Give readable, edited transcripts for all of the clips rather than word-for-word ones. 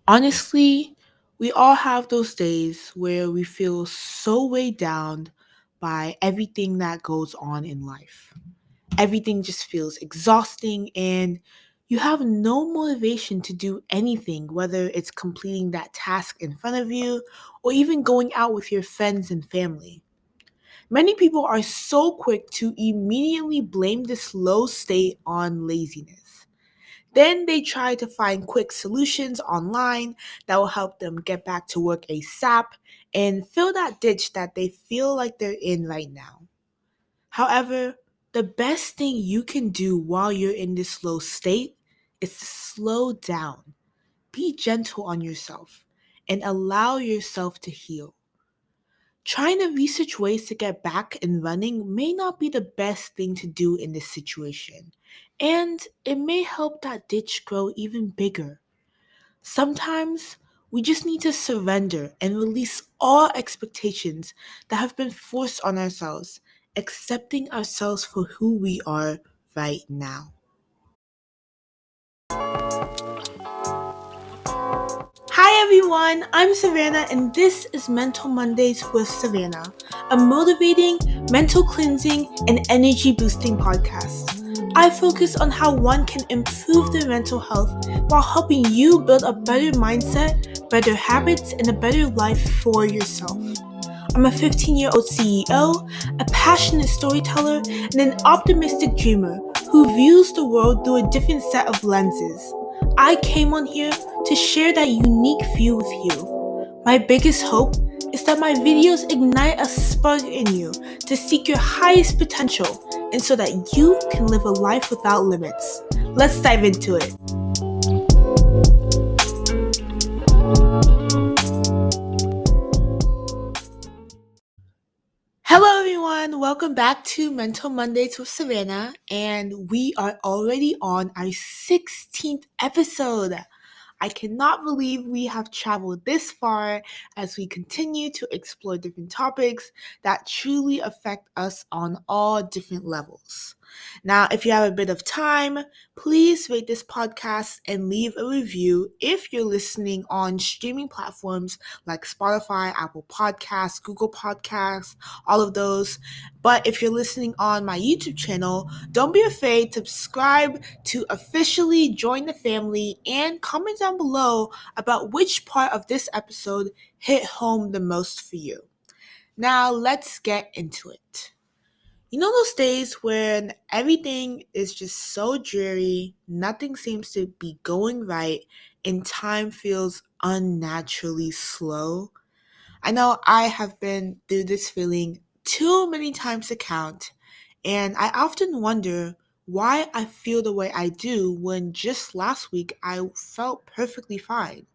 Honestly, we all have those days where we feel so weighed down by everything that goes on in life. Everything just feels exhausting, and you have no motivation to do anything, whether it's completing that task in front of you or even going out with your friends and family. Many people are so quick to immediately blame this low state on laziness. Then they try to find quick solutions online that will help them get back to work ASAP and fill that ditch that they feel like they're in right now. However, the best thing you can do while you're in this low state is to slow down, be gentle on yourself, and allow yourself to heal. Trying to research ways to get back and running may not be the best thing to do in this situation, and it may help that ditch grow even bigger. Sometimes we just need to surrender and release all expectations that have been forced on ourselves, accepting ourselves for who we are right now. Hi everyone, I'm Savanna and this is Mental Mondays with Savanna, a motivating, mental cleansing, and energy boosting podcast. I focus on how one can improve their mental health while helping you build a better mindset, better habits, and a better life for yourself. I'm a 15-year-old CEO, a passionate storyteller, and an optimistic dreamer who views the world through a different set of lenses. I came on here to share that unique view with you. My biggest hope is that my videos ignite a spark in you to seek your highest potential and so that you can live a life without limits. Let's dive into it. Hello, everyone. Welcome back to Mental Mondays with Savannah, and we are already on our 16th episode. I cannot believe we have traveled this far as we continue to explore different topics that truly affect us on all different levels. Now, if you have a bit of time, please rate this podcast and leave a review if you're listening on streaming platforms like Spotify, Apple Podcasts, Google Podcasts, all of those. But if you're listening on my YouTube channel, don't be afraid to subscribe to officially join the family and comment down below about which part of this episode hit home the most for you. Now, let's get into it. You know those days when everything is just so dreary, nothing seems to be going right, and time feels unnaturally slow? I know I have been through this feeling too many times to count, and I often wonder why I feel the way I do when just last week I felt perfectly fine.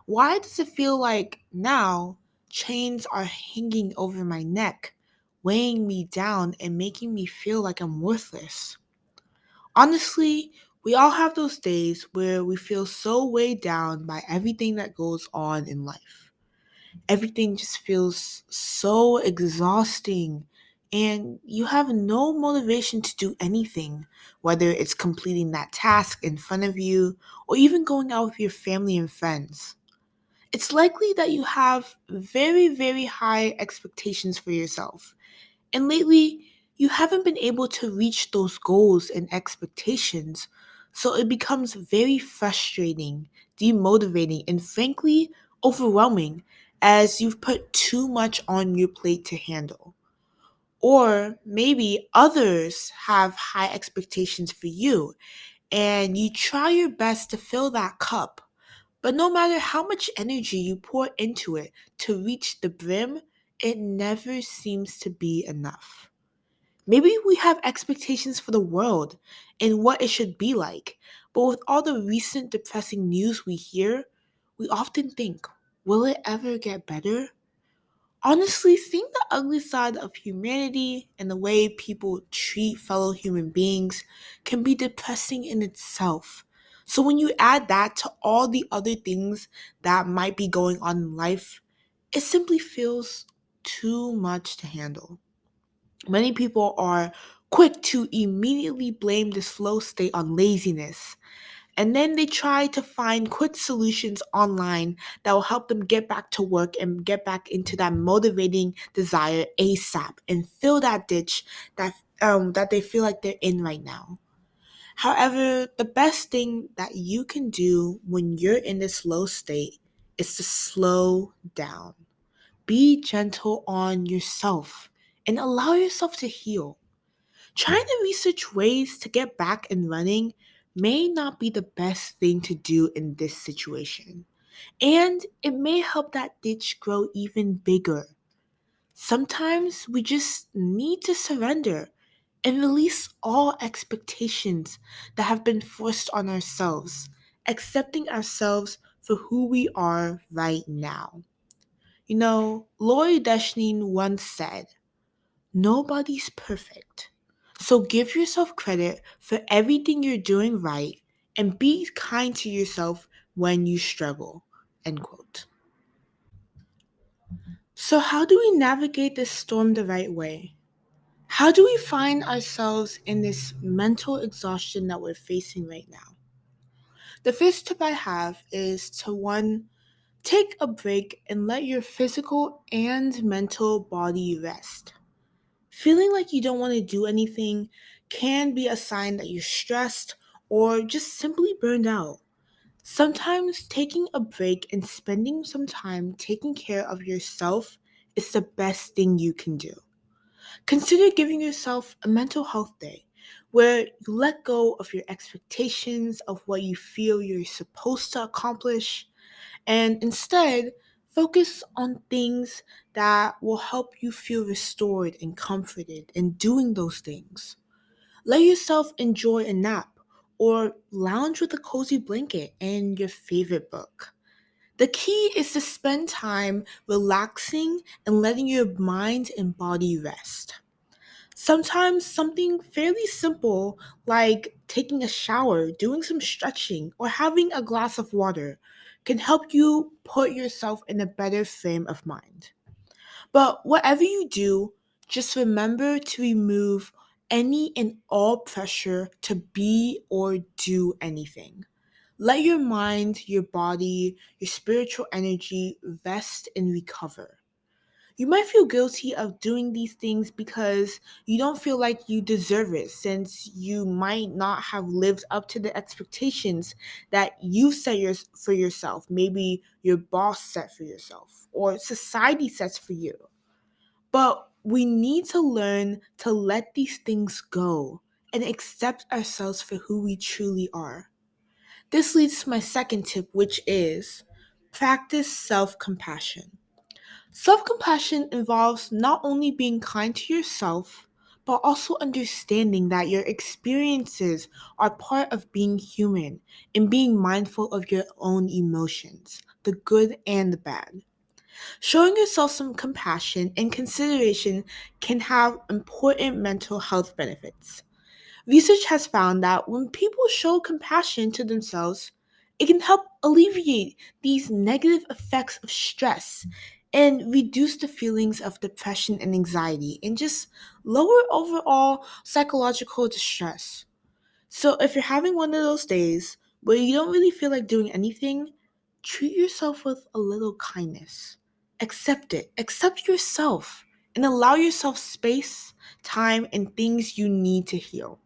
Why does it feel like now chains are hanging over my neck, weighing me down and making me feel like I'm worthless? Honestly, we all have those days where we feel so weighed down by everything that goes on in life. Everything just feels so exhausting, and you have no motivation to do anything, whether it's completing that task in front of you or even going out with your family and friends. It's likely that you have very, very high expectations for yourself. And lately, you haven't been able to reach those goals and expectations. So it becomes very frustrating, demotivating, and frankly, overwhelming as you've put too much on your plate to handle. Or maybe others have high expectations for you, and you try your best to fill that cup, but no matter how much energy you pour into it to reach the brim, it never seems to be enough. Maybe we have expectations for the world and what it should be like, but with all the recent depressing news we hear, we often think, will it ever get better? Honestly, seeing the ugly side of humanity and the way people treat fellow human beings can be depressing in itself. So, when you add that to all the other things that might be going on in life, it simply feels too much to handle. Many people are quick to immediately blame this flow state on laziness, And then they try to find quick solutions online that will help them get back to work and get back into that motivating desire ASAP and fill that ditch that they feel like they're in right now. However, the best thing that you can do when you're in this low state is to slow down. Be gentle on yourself and allow yourself to heal. Trying to research ways to get back and running may not be the best thing to do in this situation. And it may help that ditch grow even bigger. Sometimes we just need to surrender and release all expectations that have been forced on ourselves, accepting ourselves for who we are right now. Lori Deschneen once said, "Nobody's perfect. So give yourself credit for everything you're doing right and be kind to yourself when you struggle." End quote. So, how do we navigate this storm the right way? How do we find ourselves in this mental exhaustion that we're facing right now? The first tip I have is to one, take a break and let your physical and mental body rest. Feeling like you don't want to do anything can be a sign that you're stressed or just simply burned out. Sometimes taking a break and spending some time taking care of yourself is the best thing you can do. Consider giving yourself a mental health day where you let go of your expectations of what you feel you're supposed to accomplish and instead focus on things that will help you feel restored and comforted in doing those things. Let yourself enjoy a nap or lounge with a cozy blanket and your favorite book. The key is to spend time relaxing and letting your mind and body rest. Sometimes something fairly simple like taking a shower, doing some stretching, or having a glass of water can help you put yourself in a better frame of mind. But whatever you do, just remember to remove any and all pressure to be or do anything. Let your mind, your body, your spiritual energy rest and recover. You might feel guilty of doing these things because you don't feel like you deserve it, since you might not have lived up to the expectations that you for yourself, maybe your boss set for yourself, or society sets for you. But we need to learn to let these things go and accept ourselves for who we truly are. This leads to my second tip, which is practice self compassion. Self compassion involves not only being kind to yourself, but also understanding that your experiences are part of being human and being mindful of your own emotions, the good and the bad. Showing yourself some compassion and consideration can have important mental health benefits. Research has found that when people show compassion to themselves, it can help alleviate these negative effects of stress and reduce the feelings of depression and anxiety and just lower overall psychological distress. So, if you're having one of those days where you don't really feel like doing anything, treat yourself with a little kindness. Accept it, accept yourself, and allow yourself space, time, and things you need to heal.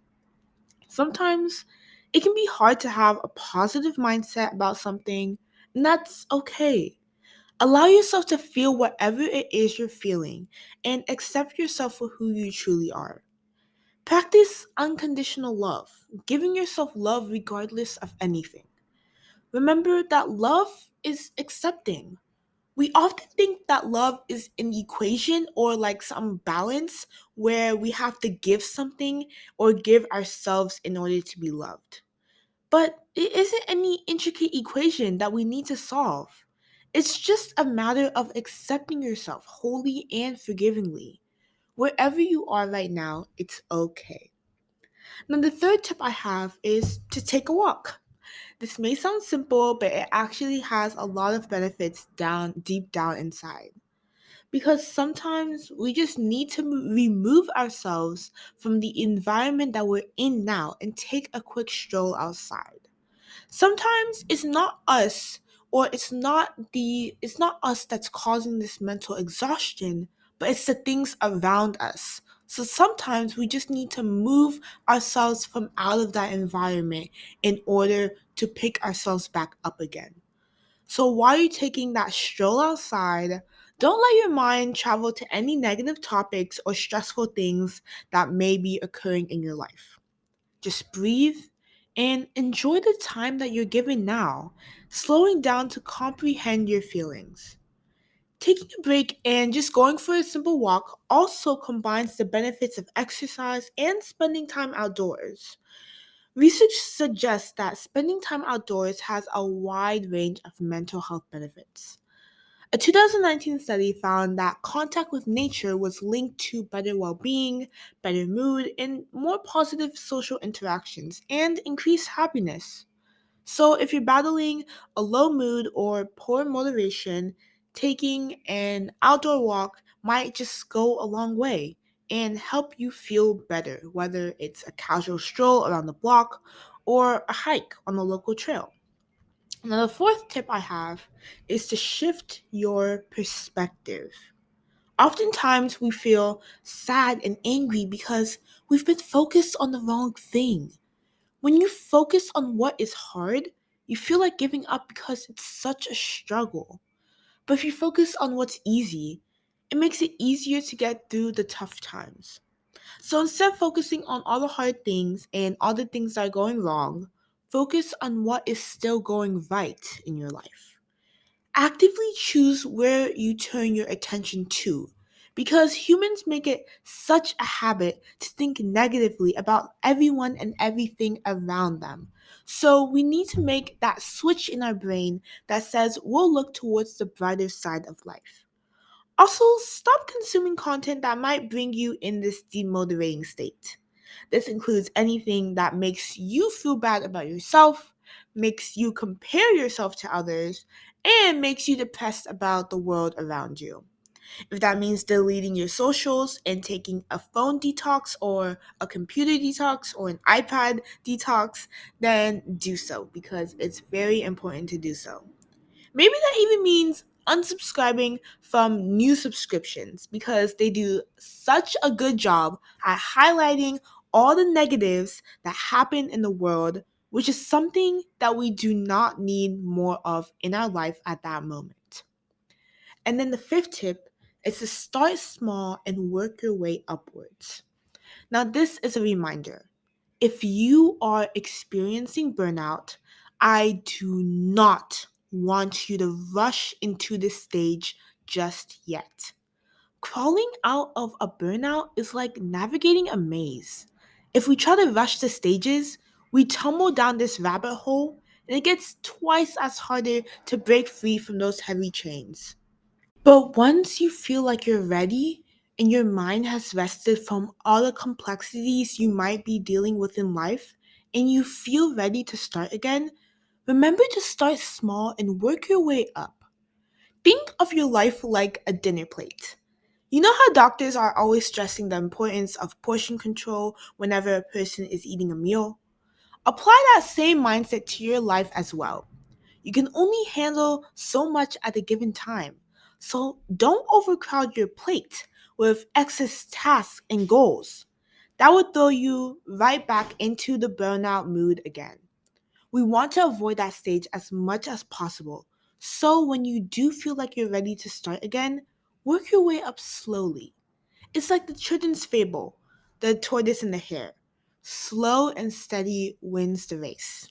Sometimes it can be hard to have a positive mindset about something, and that's okay. Allow yourself to feel whatever it is you're feeling and accept yourself for who you truly are. Practice unconditional love, giving yourself love regardless of anything. Remember that love is accepting. We often think that love is an equation or like some balance where we have to give something or give ourselves in order to be loved. But it isn't any intricate equation that we need to solve. It's just a matter of accepting yourself wholly and forgivingly. Wherever you are right now, it's okay. Now, the third tip I have is to take a walk. This may sound simple, but it actually has a lot of benefits deep down inside. Because sometimes we just need to remove ourselves from the environment that we're in now and take a quick stroll outside. Sometimes it's not us that's causing this mental exhaustion, but it's the things around us. So sometimes we just need to move ourselves from out of that environment in order to pick ourselves back up again. So while you're taking that stroll outside, don't let your mind travel to any negative topics or stressful things that may be occurring in your life. Just breathe and enjoy the time that you're given now, slowing down to comprehend your feelings. Taking a break and just going for a simple walk also combines the benefits of exercise and spending time outdoors. Research suggests that spending time outdoors has a wide range of mental health benefits. A 2019 study found that contact with nature was linked to better well being, better mood, and more positive social interactions, and increased happiness. So, if you're battling a low mood or poor motivation, taking an outdoor walk might just go a long way and help you feel better, whether it's a casual stroll around the block or a hike on the local trail. Now, the fourth tip I have is to shift your perspective. Oftentimes, we feel sad and angry because we've been focused on the wrong thing. When you focus on what is hard, you feel like giving up because it's such a struggle. But if you focus on what's easy, it makes it easier to get through the tough times. So instead of focusing on all the hard things and all the things that are going wrong, focus on what is still going right in your life. Actively choose where you turn your attention to because humans make it such a habit to think negatively about everyone and everything around them. So we need to make that switch in our brain that says we'll look towards the brighter side of life. Also, stop consuming content that might bring you in this demotivating state. This includes anything that makes you feel bad about yourself, makes you compare yourself to others, and makes you depressed about the world around you. If that means deleting your socials and taking a phone detox or a computer detox or an iPad detox, then do so because it's very important to do so. Maybe that even means unsubscribing from new subscriptions because they do such a good job at highlighting all the negatives that happen in the world, which is something that we do not need more of in our life at that moment. And then the fifth tip is to start small and work your way upwards. Now, this is a reminder. If you are experiencing burnout, I do not want you to rush into this stage just yet. Crawling out of a burnout is like navigating a maze. If we try to rush the stages, we tumble down this rabbit hole and it gets twice as harder to break free from those heavy chains. But once you feel like you're ready and your mind has rested from all the complexities you might be dealing with in life, and you feel ready to start again, remember to start small and work your way up. Think of your life like a dinner plate. You know how doctors are always stressing the importance of portion control whenever a person is eating a meal? Apply that same mindset to your life as well. You can only handle so much at a given time. So don't overcrowd your plate with excess tasks and goals. That would throw you right back into the burnout mood again. We want to avoid that stage as much as possible. So when you do feel like you're ready to start again, work your way up slowly. It's like the children's fable, the tortoise and the hare. Slow and steady wins the race.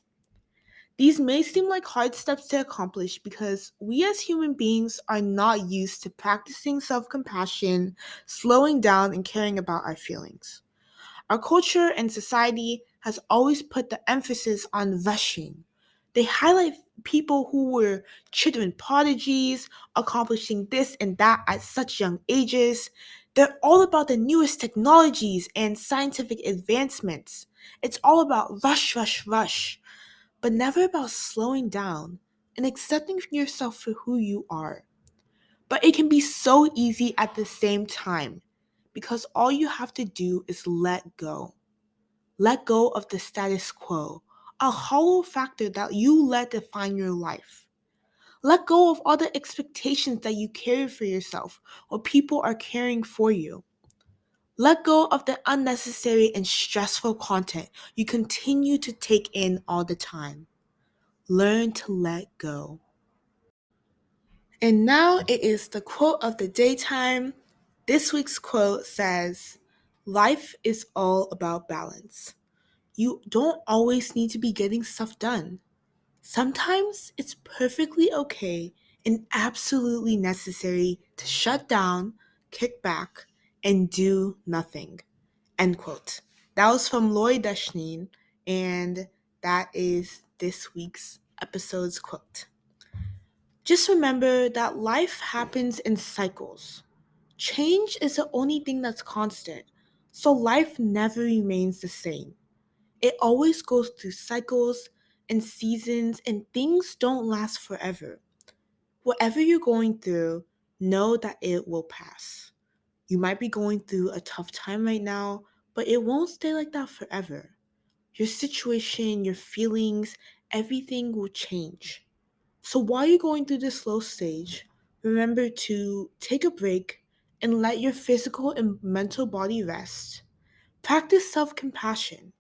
These may seem like hard steps to accomplish because we as human beings are not used to practicing self compassion, slowing down, and caring about our feelings. Our culture and society has always put the emphasis on rushing. They highlight people who were children prodigies, accomplishing this and that at such young ages. They're all about the newest technologies and scientific advancements. It's all about rush, rush, rush, but never about slowing down and accepting yourself for who you are. But it can be so easy at the same time because all you have to do is let go. Let go of the status quo, a hollow factor that you let define your life. Let go of all the expectations that you carry for yourself or people are carrying for you. Let go of the unnecessary and stressful content you continue to take in all the time. Learn to let go. And now it is the quote of the daytime. This week's quote says, "Life is all about balance. You don't always need to be getting stuff done. Sometimes it's perfectly okay and absolutely necessary to shut down, kick back, and do nothing." End quote. That was from Lloyd Deschneen, and that is this week's episode's quote. Just remember that life happens in cycles. Change is the only thing that's constant, so life never remains the same. It always goes through cycles and seasons, and things don't last forever. Whatever you're going through, know that it will pass. You might be going through a tough time right now, but it won't stay like that forever. Your situation, your feelings, everything will change. So while you're going through this slow stage, remember to take a break and let your physical and mental body rest. Practice self compassion.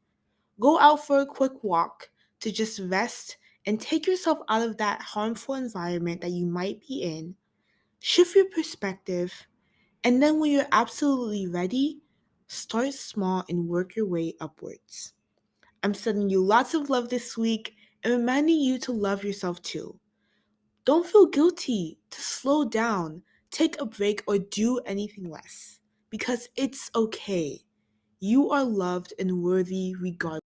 Go out for a quick walk to just rest and take yourself out of that harmful environment that you might be in. Shift your perspective, and then when you're absolutely ready, start small and work your way upwards. I'm sending you lots of love this week and reminding you to love yourself too. Don't feel guilty to slow down, take a break, or do anything less because it's okay. You are loved and worthy regardless.